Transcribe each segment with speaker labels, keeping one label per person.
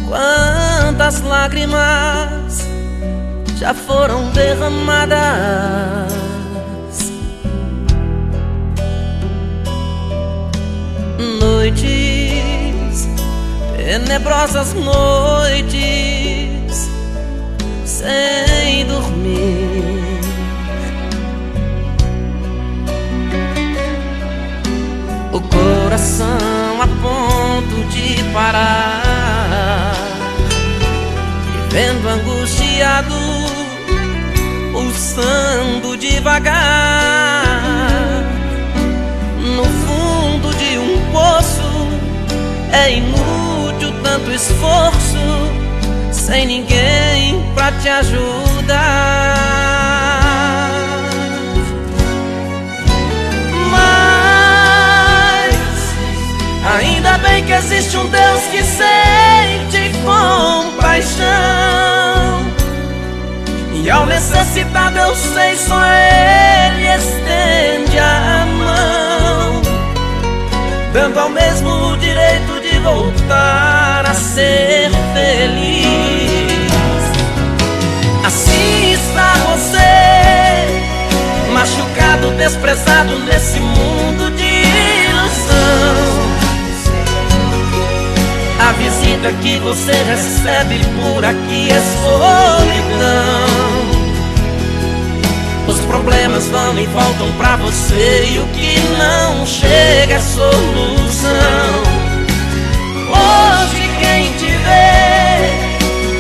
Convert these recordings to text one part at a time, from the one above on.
Speaker 1: quantas lágrimas já foram derramadas. Noites, tenebrosas noites, sem dormir. O coração a ponto de parar, vivendo angustiado, pulsando devagar. No fundo de um poço é inútil tanto esforço, sem ninguém pra te ajudar. Mas ainda bem que existe um Deus que sente compaixão, e ao necessitado eu sei, só Ele estende a mão, dando ao mesmo o direito de voltar a ser feliz. Assim está você, machucado, desprezado nesse mundo de ilusão. A visita que você recebe por aqui é solidão. Os problemas vão e voltam pra você, e o que não chega é solução. Hoje quem te vê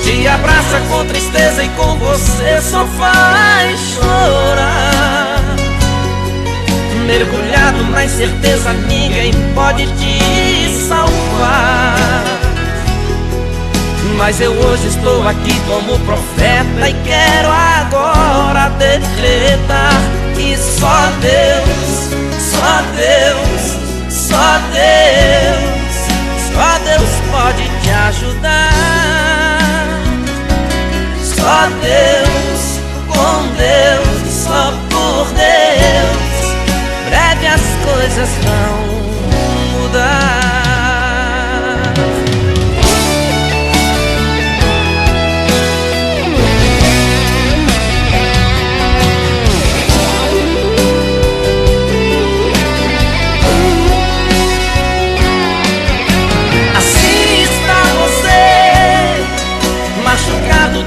Speaker 1: te abraça com tristeza, e com você só faz chorar. Mergulhado na incerteza, ninguém pode te salvar. Mas eu hoje estou aqui como profeta, e quero agora decretar que só Deus, só Deus, só Deus, só Deus pode te ajudar. Só Deus, com Deus, só por Deus, breve as coisas vão mudar.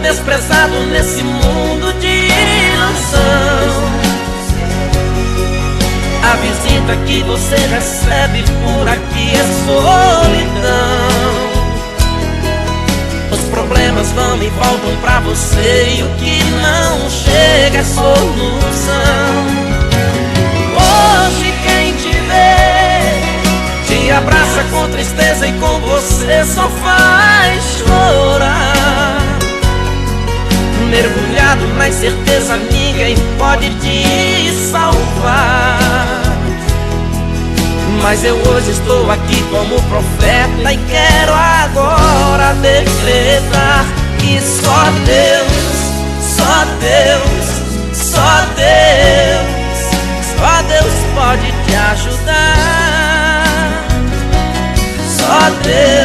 Speaker 1: Desprezado nesse mundo de ilusão. A visita que você recebe por aqui é solidão. Os problemas vão e voltam pra você, e o que não chega é solução. Hoje quem te vê te abraça com tristeza, e com você só faz chorar. Mergulhado na incerteza, ninguém pode te salvar. Mas eu hoje estou aqui como profeta, e quero agora decretar que só Deus, só Deus, só Deus, só Deus pode te ajudar. Só Deus.